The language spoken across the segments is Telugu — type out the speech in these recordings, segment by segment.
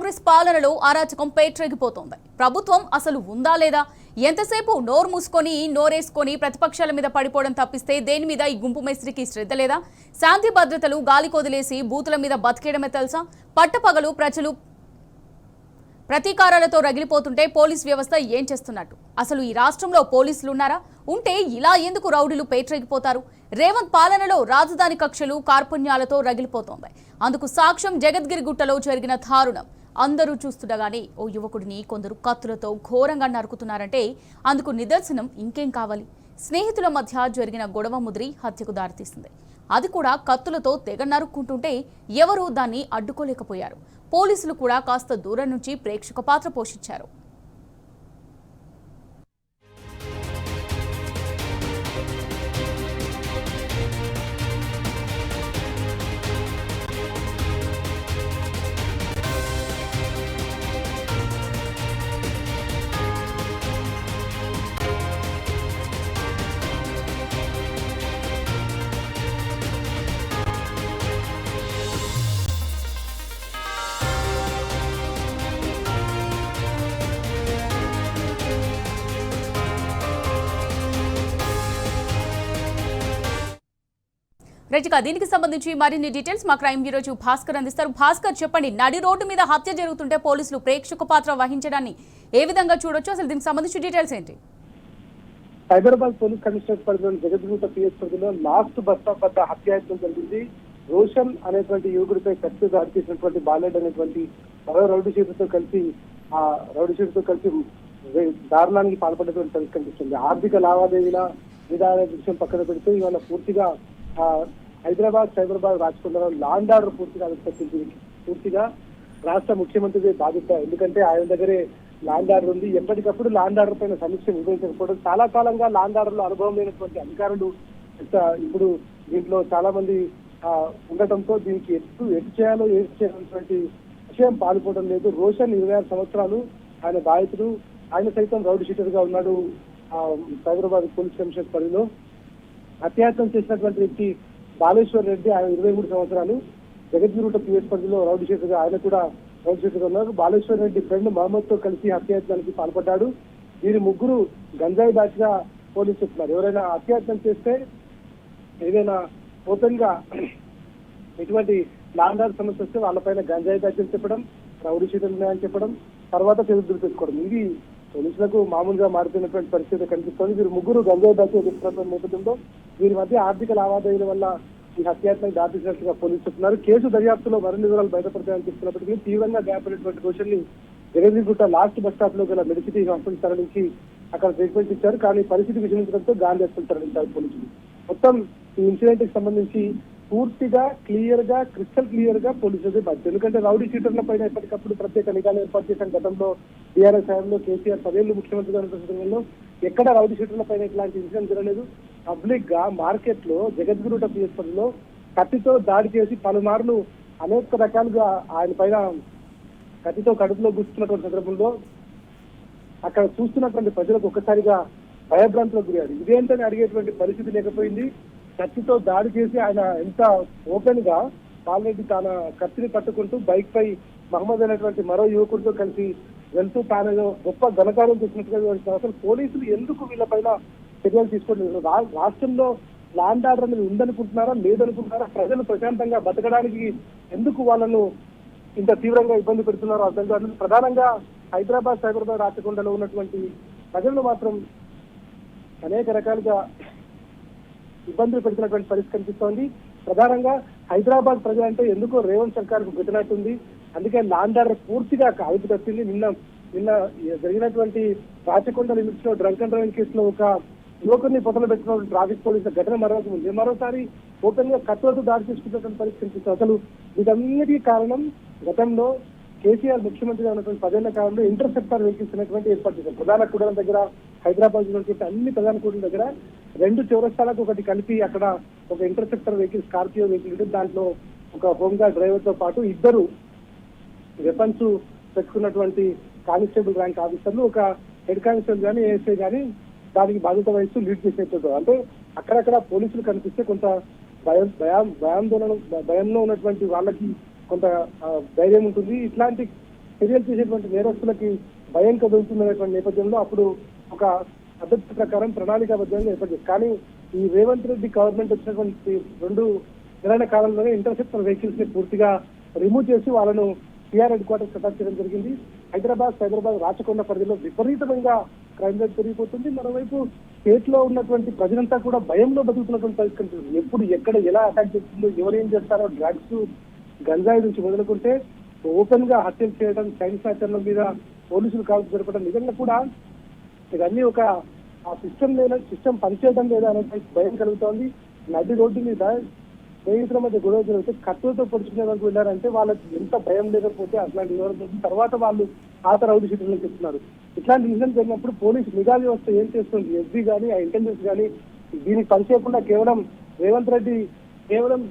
కాంగ్రెస్ పాలనలో అరాచకం పేట్రేగిపోతోంది. ప్రభుత్వం అసలు ఉందా లేదా, ఎంతసేపు నోరు మూసుకొని నోరేసుకొని ప్రతిపక్షాల మీద పడిపోవడం తప్పిస్తే దేని మీద ఈ గుంపు మేస్త్రికి శ్రద్ధ లేదా? శాంతి భద్రతలు గాలికొదిలేసి బూతుల మీద బతికేయడమే తెలుసా? పట్టపగలు ప్రజలు ప్రతీకారాలతో రగిలిపోతుంటే పోలీస్ వ్యవస్థ ఏం చేస్తున్నట్టు? అసలు ఈ రాష్ట్రంలో పోలీసులు ఉన్నారా? ఉంటే ఇలా ఎందుకు రౌడీలు పేట్రేగిపోతారు? రేవంత్ పాలనలో రాజధాని కక్షలు కార్పుణ్యాలతో రగిలిపోతోంది. అందుకు సాక్ష్యం జగద్గిరి గుట్టలో జరిగిన దారుణం. అందరూ చూస్తుండగానే ఓ యువకుడిని కొందరు కత్తులతో ఘోరంగా నరుకుతున్నారంటే అందుకు నిదర్శనం ఇంకేం కావాలి? స్నేహితుల మధ్య జరిగిన గొడవ ముదిరి హత్యకు దారితీసింది. అది కూడా కత్తులతో తెగ నరుక్కుంటుంటే ఎవరూ దాన్ని అడ్డుకోలేకపోయారు. పోలీసులు కూడా కాస్త దూరం నుంచి ప్రేక్షక పాత్ర పోషించారు. రజిక, దీనికి సంబంధించి మరిన్ని డీటెయిల్స్ మా క్రైమ్ బ్యూరో చీఫ్ భాస్కర్ అందిస్తారు. భాస్కర్, చెప్పండి, నడి రోడ్డు మీద హత్య జరుగుతుంటే పోలీసులు ప్రేక్షక పాత్ర వహించడాన్ని ఏ విధంగా చూడొచ్చు? అసలు దీనికి సంబంధించి డీటెయిల్స్ ఏంటి? హైదరాబాద్ పోలీస్ కమిషనర్ పరిధిలోని జగద్గుట్ట పిఎస్ పరిధిలో లాస్ట్ బస్ స్టాప్ వద్ద హత్యాయత్నం జరిగింది. రోషన్ అనేటువంటి యువకుడిపై కత్తి దాడి చేసినటువంటి బాలెడ్ అనేటువంటి మరో రౌడీ షీటుతో కలిసి దారుణానికి పాల్పడేటువంటి పరిస్థితి కనిపిస్తుంది. ఆర్థిక లావాదేవీల విధాన విషయం పక్కన పెడితే ఇవాళ పూర్తిగా హైదరాబాద్ సైబరాబాద్ రాచకొండలో లాండ్ ఆర్డర్ పూర్తిగా రాష్ట్ర ముఖ్యమంత్రి బాధ్యత. ఎందుకంటే ఆయన దగ్గరే లాండ్ ఆర్డర్ ఉంది. ఎప్పటికప్పుడు లాండ్ ఆర్డర్ పైన సమీక్ష నిర్వహించకపోవడం, చాలా కాలంగా లాండ్ ఆర్డర్ లో అనుభవం లేనటువంటి అధికారులు ఇప్పుడు దీంట్లో చాలా మంది ఉండటంతో దీనికి ఎటు చేయాలో చేయాలన్నటువంటి విషయం పాల్పోవడం లేదు. రోషన్ 26 సంవత్సరాలు, ఆయన బాధితుడు. ఆయన సైతం రౌడీ షీటర్ గా ఉన్నాడు. సైబరాబాద్ పోలీస్ కమిషనర్ పరిధిలో హత్యాయత్నం చేసినటువంటి వ్యక్తి బాలేశ్వర్ రెడ్డి, ఆయన 23 సంవత్సరాలు. జగద్గిరి పిఎస్ పరిధిలో రౌడీ షీటర్ గా ఆయన కూడా రౌడీ షీటర్ గా ఉన్నారు. బాలేశ్వర్ రెడ్డి ఫ్రెండ్ మహమ్మద్ తో కలిసి హత్యాయత్నానికి పాల్పడ్డాడు. వీరి ముగ్గురు గంజాయి బ్యాచ్ గా పోలీసు చెప్తున్నారు. ఎవరైనా హత్యాయత్నం చేస్తే ఏదైనా ఓపెన్ గా ఎటువంటి లాండ్ ఆర్డర్ సమస్య వస్తే వాళ్ళపైన గంజాయి బ్యాచ్ అని చెప్పడం, రౌడీ షీటర్లు ఉన్నాయని చెప్పడం, తర్వాత చర్యలు తీసుకోవడం, ఇది పోలీసులకు మామూలుగా మారిపోయినటువంటి పరిస్థితి కనిపిస్తోంది. వీరు ముగ్గురు గంజాయి బ్యాచ్ ఎదుర్కొన్న నేపథ్యంలో వీరి మధ్య ఆర్థిక లావాదేవీల వల్ల ఈ హత్యాయత్నం దాటిసినట్టుగా పోలీసులు చెప్తున్నారు. కేసు దర్యాప్తులో మరిన్ని వివరాలు బయటపడతాయని చెప్తున్నప్పటికీ తీవ్రంగా గాయపడినటువంటి రోషన్ని జగద్గిరిగుట్ట లాస్ట్ బస్ స్టాప్ లో గల మెడిసిటీ హాస్పిటల్ తరలించి అక్కడ ట్రీట్మెంట్ ఇచ్చారు. కానీ పరిస్థితి విషమించడంతో గాంధీ హాస్పిటల్ తరలించారు పోలీసులు. మొత్తం ఈ ఇన్సిడెంట్ కి సంబంధించి పూర్తిగా క్రిస్టల్ క్లియర్ గా పోలీసులదే బాధ్యత. ఎందుకంటే రౌడీ షీటర్ల పైన ఎప్పటికప్పుడు ప్రత్యేక నిఘాలు ఏర్పాటు చేసిన గతంలో టీఆర్ఎస్ హయాంలో కేసీఆర్ 10 ఏళ్లు ముఖ్యమంత్రిగా ఉన్న సందర్భంలో ఎక్కడ రౌడీ షీటర్ల పైన ఇట్లాంటి ఇన్సిడెంట్ జరగలేదు. పబ్లిక్ గా మార్కెట్ లో జగద్గిరి పిఎస్ పరిధిలో కత్తితో దాడి చేసి పలుమార్లు అనేక రకాలుగా ఆయన పైన కత్తితో కడుపులో గుర్తున్నటువంటి సందర్భంలో అక్కడ చూస్తున్నటువంటి ప్రజలకు ఒక్కసారిగా భయభ్రాంతులకు గురయ్యాడు. ఇదేంటని అడిగేటువంటి పరిస్థితి లేకపోయింది. కత్తితో దాడి చేసి ఆయన ఎంత ఓపెన్ గా ఆల్రెడీ తన కత్తిని పట్టుకుంటూ బైక్ పై మహమ్మద్ అనేటువంటి మరో యువకుడితో కలిసి వెళ్తూ తాను గొప్ప ఘనకార్యం చేసినట్టుగా అసలు పోలీసులు ఎందుకు వీళ్ళపైన చర్యలు తీసుకోలేదు? రాష్ట్రంలో లాండ్ ఆర్డర్ అనేది ఉందనుకుంటున్నారా, లేదనుకుంటున్నారా? ప్రజలు ప్రశాంతంగా బతకడానికి ఎందుకు వాళ్ళను ఇంత తీవ్రంగా ఇబ్బంది పెడుతున్నారో అర్థం కాదు. ప్రధానంగా హైదరాబాద్ సైబరాబాద్ రాచకొండలో ఉన్నటువంటి ప్రజలను మాత్రం అనేక రకాలుగా ఇబ్బందులు పెడుతున్నటువంటి పరిస్థితి కనిపిస్తోంది. ప్రధానంగా హైదరాబాద్ ప్రజలంటే ఎందుకో రేవంత్ సర్కార్ కు పెట్టినట్టుంది. అందుకే లాండ్ ఆర్డర్ పూర్తిగా కాగితం తప్పింది. నిన్న జరిగినటువంటి రాచకొండ లిమిట్స్ లో డ్రంక్ అండ్ డ్రైవింగ్ కేసులో ఒక యువకుడిని పొట్టలు పెట్టిన ట్రాఫిక్ పోలీసుల ఘటన మరోసారి ఓపెన్ గా కత్తులతో దాడి చేసుకున్నటువంటి పరిస్థితి కనిపిస్తుంది. అసలు వీటన్నిటికీ కారణం గతంలో కేసీఆర్ ముఖ్యమంత్రిగా ఉన్నటువంటి 10 ఏళ్ల కాలంలో ఇంటర్సెప్టర్ వెహికల్స్ అనేటువంటి ఏర్పాటు చేశారు. ప్రధాన కూడల దగ్గర, హైదరాబాద్ ఉన్నటువంటి అన్ని ప్రధాన కూడల దగ్గర 2 చౌరస్తాలకు ఒకటి కలిపి అక్కడ ఒక ఇంటర్సెప్టర్ వెహికల్, స్కార్పియో వెహికల్ ఉంటుంది. దాంట్లో ఒక హోంగార్డ్ డ్రైవర్ తో పాటు 2 వెపన్స్ పెట్టుకున్నటువంటి కానిస్టేబుల్ ర్యాంక్ ఆఫీసర్లు, ఒక హెడ్ కానిస్టేబుల్ కానీ ఏఎస్ఐ కానీ దానికి బాధ్యత వహిస్తూ లీడ్ చేసేట్టు. అంటే అక్కడక్కడ పోలీసులు కనిపిస్తే కొంత భయంలో ఉన్నటువంటి వాళ్ళకి కొంత ధైర్యం ఉంటుంది. ఇట్లాంటి చర్యలు చేసేటువంటి నేరస్తులకి భయం కదులుతున్నటువంటి నేపథ్యంలో అప్పుడు ఒక పద్ధతి ప్రకారం ప్రణాళికాబద్ధంగా ఏర్పాటు చేశారు. కానీ ఈ రేవంత్ రెడ్డి గవర్నమెంట్ వచ్చినటువంటి 2 నెలల కాలంలోనే ఇంటర్సెప్టర్ వెహికల్స్ ని పూర్తిగా రిమూవ్ చేసి వాళ్ళను టీఆర్ హెడ్ క్వార్టర్స్ సెటప్ చేయడం జరిగింది. సైబరాబాద్ రాచకొండ పరిధిలో విపరీతంగా క్రైమ్ రేట్ పెరిగిపోతుంది. మరోవైపు స్టేట్ లో ఉన్నటువంటి ప్రజలంతా కూడా భయంలో బతుకుతున్నటువంటి పరిస్థితి. ఎప్పుడు ఎక్కడ ఎలా అటాక్ చేస్తుందో, ఎవరు ఏం చేస్తారో, డ్రగ్స్ గంజాయి నుంచి మొదలుకుంటే ఓపెన్ గా హత్యలు చేయడం, సైన్స్ ఆచరణ మీద పోలీసులు కాల్పు జరపడం, నిజంగా కూడా ఇవన్నీ ఒక సిస్టమ్ పనిచేయడం లేదా అనే భయం కలుగుతోంది. నది రోడ్డు మీద స్నేహితుల మధ్య గొడవ జరిగితే కత్తులతో పొడుచుకునే వరకు వెళ్ళారంటే వాళ్ళకి ఎంత భయం లేకపోతే అట్లాంటి వివరణ తర్వాత వాళ్ళు పాత రౌడీ షీటర్లు చెప్తున్నారు. ఇట్లాంటి నిజం జరిగినప్పుడు పోలీసు నిఘా వ్యవస్థ ఏం చేస్తుంది, ఎస్బీ కానీ ఆ ఇంటెలిజెన్స్ కానీ దీనికి పనిచేయకుండా కేవలం రేవంత్ రెడ్డి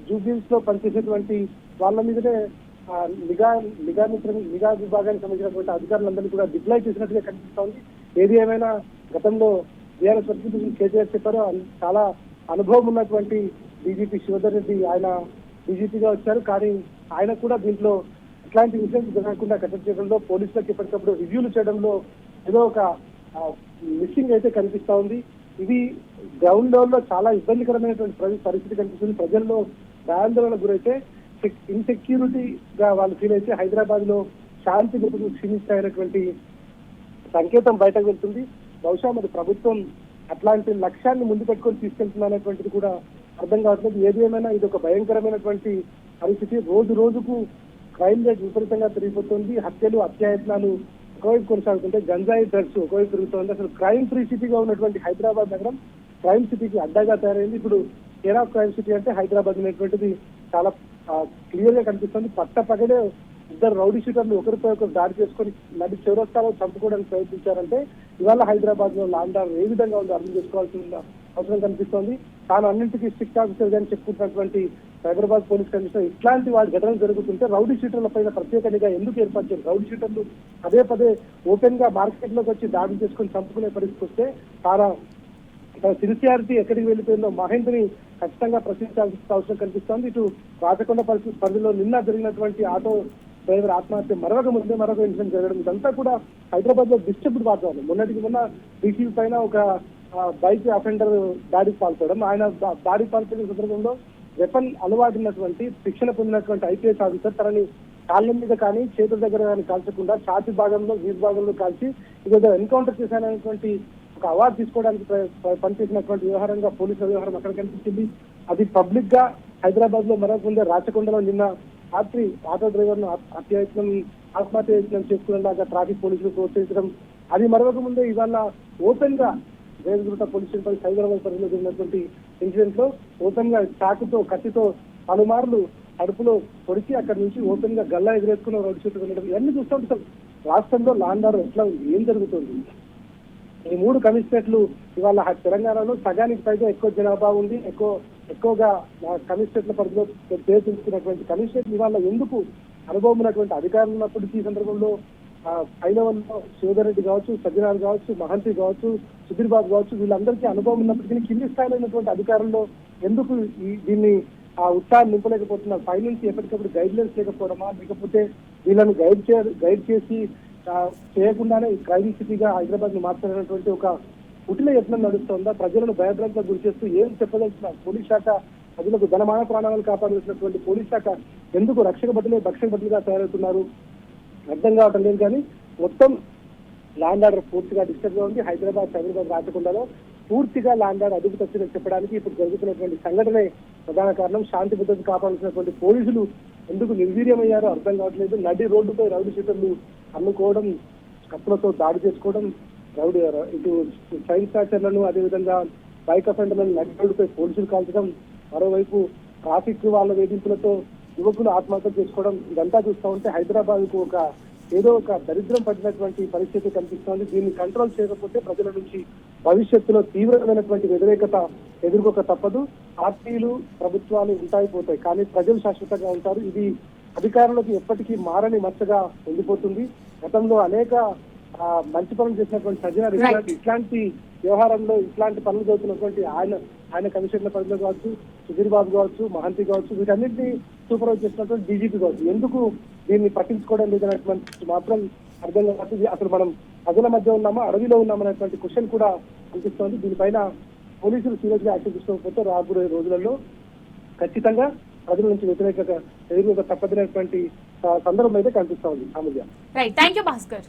జూబ్లీస్ లో పనిచేసేటువంటి వాళ్ళ మీదనే నిఘా విభాగానికి సంబంధించినటువంటి అధికారులందరినీ కూడా డిప్లాయ్ చేసినట్టుగా కనిపిస్తోంది. ఏది ఏమైనా గతంలో బీఆర్ఎస్ వర్కింగ్ కేసీఆర్ చెప్పారో చాలా అనుభవం ఉన్నటువంటి డీజీపీ శివధర్ రెడ్డి ఆయన డీజీపీగా వచ్చారు. కానీ ఆయన కూడా దీంట్లో ఇట్లాంటి ఇన్సిడెంట్స్ జరగకుండా కట్టడి చేయడంలో, పోలీసులకు ఎప్పటికప్పుడు రివ్యూలు చేయడంలో ఏదో ఒక మిస్సింగ్ అయితే కనిపిస్తా ఉంది. ఇది గ్రౌండ్ లెవెల్ లో చాలా ఇబ్బందికరమైనటువంటి పరిస్థితి కనిపిస్తుంది. ప్రజల్లో భయాందోళనకు గురైతే ఇన్సెక్యూరిటీగా వాళ్ళు ఫీల్ అయితే హైదరాబాద్ లో శాంతి క్షీణిస్తాయనేటువంటి సంకేతం బయటకు వెళ్తుంది. బహుశా మరి ప్రభుత్వం అట్లాంటి లక్ష్యాన్ని ముందు పెట్టుకొని తీసుకెళ్తున్నటువంటిది కూడా అర్థం కావట్లేదు. ఏది ఏమైనా ఇది ఒక భయంకరమైనటువంటి పరిస్థితి. రోజు రోజుకు క్రైమ్ రేట్ విపరీతంగా పెరిగిపోతుంది. హత్యలు, అత్యాయత్నాలు ఒకవైపు కొనసాగుతుంటే గంజాయి, డ్రగ్స్ ఒకవైపు పెరుగుతోంది. అసలు క్రైమ్ ఫ్రీ సిటీగా ఉన్నటువంటి హైదరాబాద్ నగరం క్రైమ్ సిటీకి అడ్డాగా తయారైంది. ఇప్పుడు కేర్ ఆఫ్ క్రైమ్ సిటీ అంటే హైదరాబాద్ అనేటువంటిది చాలా క్లియర్ గా కనిపిస్తుంది. పగడే 2 రౌడీ షీటర్లు ఒకరిపై ఒకరు దాడి చేసుకొని నడి చౌరస్తాలో చంపుకోవడానికి ప్రయత్నించారంటే ఇవాళ హైదరాబాద్ లో లాండ్ ఆర్డర్ ఏ విధంగా ఉందో అర్థం చేసుకోవాల్సిన అవసరం కనిపిస్తోంది. తాను అన్నింటికీ స్ట్రిక్ట్ ఆఫీసర్ గాని చెప్పుకుంటున్నటువంటి సైబరాబాద్ పోలీస్ కమిషనర్ ఇట్లాంటి వాటి ఘటనలు జరుగుతుంటే రౌడీ షీటర్ల పైన ప్రత్యేక నిఘా ఎందుకు ఏర్పాటు చేయాలి? రౌడీ షీటర్లు పదే ఓపెన్ గా మార్కెట్ లోకి వచ్చి దాడి చేసుకొని చంపుకునే పరిస్థితి వస్తే చాలా సిన్సియారిటీ ఎక్కడికి వెళ్ళిపోయిందో మహేంద్రని ఖచ్చితంగా ప్రశ్నించాల్సిన అవసరం కనిపిస్తోంది. ఇటు రాచకొండ పరిధిలో నిన్న జరిగినటువంటి ఆటో డ్రైవర్ ఆత్మహత్య మరొక ఇన్సిడెంట్ జరగడం, ఇదంతా కూడా హైదరాబాద్ లో డిస్టర్బ్డ్ వాతావరణం. మొన్నటికి మొన్న డీసీ పైన ఒక బైక్ అఫెండర్ దాడికి పాల్పడడం, ఆయన దాడికి పాల్పడిన సందర్భంలో వెపన్ అలవాటున్నటువంటి శిక్షణ పొందినటువంటి ఐపీఎస్ ఆఫీసర్ తనని కాళ్ళ మీద కానీ చేతుల దగ్గర కానీ కాల్చకుండా ఛాతి భాగంలో, వీధి భాగంలో కాల్చి ఇదేదో ఎన్కౌంటర్ చేశాననేటువంటి ఒక అవార్డు తీసుకోవడానికి పనిచేసినటువంటి వ్యవహారంగా పోలీసుల వ్యవహారం అక్కడ కనిపించింది. అది పబ్లిక్ గా హైదరాబాద్ లో మరొక ముందే రాచకొండలో నిన్న రాత్రి ఆటో డ్రైవర్ ను ఆత్మహత్యయత్నం చేసుకునేలాగా ట్రాఫిక్ పోలీసులు ప్రోత్సహించడం, అది మరొక ముందే ఇవాళ ఓపెన్ గా రేగుంట పోలీస్ స్టేషన్ హైదరాబాద్ పరిధిలో జరిగినటువంటి ఇన్సిడెంట్ లో ఓపెన్ గా చాకుతో, కత్తితో పలుమార్లు అడుపులో పొడిచి అక్కడి నుంచి ఓపెన్ గా గల్లా ఎదురేసుకున్న రోడ్డు చుట్టూ వెళ్ళడం, ఇవన్నీ చూస్తుంటే రాష్ట్రంలో లాండ్ ఆర్డర్ ఎట్లా ఉంది, ఏం జరుగుతుంది? ఈ 3 కమిషనరేట్లు ఇవాళ తెలంగాణలో సగానికి పైగా ఎక్కువ జనాభా ఉంది. ఎక్కువగా కమిషనరేట్ల పరిధిలో పేరు తెలుసుకున్నటువంటి కమిషనరేట్లు ఇవాళ ఎందుకు అనుభవం ఉన్నటువంటి అధికారులు ఉన్నప్పటికీ ఈ సందర్భంలో హై లెవెల్లో శివధర్ రెడ్డి కావచ్చు, సజ్జనార్ కావచ్చు, మహంతి కావచ్చు, సుధీర్ బాబు కావచ్చు, వీళ్ళందరికీ అనుభవం ఉన్నప్పటికీ కింది స్థాయిలో ఉన్నటువంటి అధికారుల్లో ఎందుకు దీన్ని ఉత్సాహం నింపలేకపోతున్నారు? పైనుంచి ఎప్పటికప్పుడు గైడ్ లైన్స్ లేకపోవడమా, లేకపోతే వీళ్ళను గైడ్ చేసి చేయకుండానే క్రైమ్ సిటీగా హైదరాబాద్ ను మార్చాలనేటువంటి ఒక కుటిల యత్నం నడుస్తోందా? ప్రజలను భయభ్రాంతులకు గురి చేస్తూ ఏం చెప్పదలుచున్నారు? పోలీస్ శాఖ ప్రజలకు ధనమాన ప్రాణాలను కాపాడాల్సినటువంటి పోలీస్ శాఖ ఎందుకు రక్షక భటులుగా తయారవుతున్నారు అర్థం కావటం లేదు. కానీ మొత్తం ల్యాండ్ ఆర్డర్ పూర్తిగా డిస్టర్బ్ గా ఉంది. సైబరాబాద్ రాచకొండలో పూర్తిగా ల్యాండ్ ఆర్డర్ అదుపు తప్పిందని చెప్పడానికి ఇప్పుడు జరుగుతున్నటువంటి సంఘటనే ప్రధాన కారణం. శాంతి భద్రత కాపాడాల్సినటువంటి పోలీసులు ఎందుకు నిర్వీర్యమయ్యారో అర్థం కావట్లేదు. నడి రోడ్డుపై రౌడీ షీటర్లు అన్నుకోవడం, కత్తులతో దాడి చేసుకోవడం, ఇటు సైన్స్ ఆచరణను, అదేవిధంగా బైక్ అఫెండర్లను నడి రోడ్డుపై పోలీసులు కాల్చడం, మరోవైపు ట్రాఫిక్ వాళ్ళ వేధింపులతో యువకులు ఆత్మహత్య చేసుకోవడం, ఇదంతా చూస్తూ ఉంటే హైదరాబాద్ కు ఏదో ఒక దరిద్రం పడినటువంటి పరిస్థితి కనిపిస్తోంది. దీన్ని కంట్రోల్ చేయకపోతే ప్రజల నుంచి భవిష్యత్తులో తీవ్రమైనటువంటి వ్యతిరేకత ఎదుర్కోక తప్పదు. పార్టీలు, ప్రభుత్వాలు ఉంటాయిపోతాయి, కానీ ప్రజలు శాశ్వతంగా ఉంటారు. ఇది అధికారులకు ఎప్పటికీ మారని మచ్చగా ఉండిపోతుంది. గతంలో అనేక మంచి పనులు చేసినటువంటి సజ్జనార్ ఇట్లాంటి వ్యవహారంలో ఇట్లాంటి పనులు జరుగుతున్నటువంటి ఆయన కమిషనర్ల పరిధిలో కావచ్చు, సుధీర్ బాబు కావచ్చు, మహంతి కావచ్చు, వీటన్నింటినీ సూపర్వైజ్ చేసినటువంటి డీజీపీ కావచ్చు, ఎందుకు దీన్ని పట్టించుకోవడం లేదనేటువంటి మాత్రం అర్థం కాదు. అసలు మనం ప్రజల మధ్య ఉన్నామా, అడవిలో ఉన్నామనేటువంటి క్వశ్చన్ కూడా అనిపిస్తోంది. దీనిపైన పోలీసులు సీరియస్ గా యాక్షన్ తీసుకోకపోతే రాబోయే రోజులలో ఖచ్చితంగా ప్రజల నుంచి వ్యతిరేకత ఎదురుగా తప్పదనేటువంటి సందర్భం అయితే కనిపిస్తా ఉంది. Amulya. Right, thank you Bhaskar.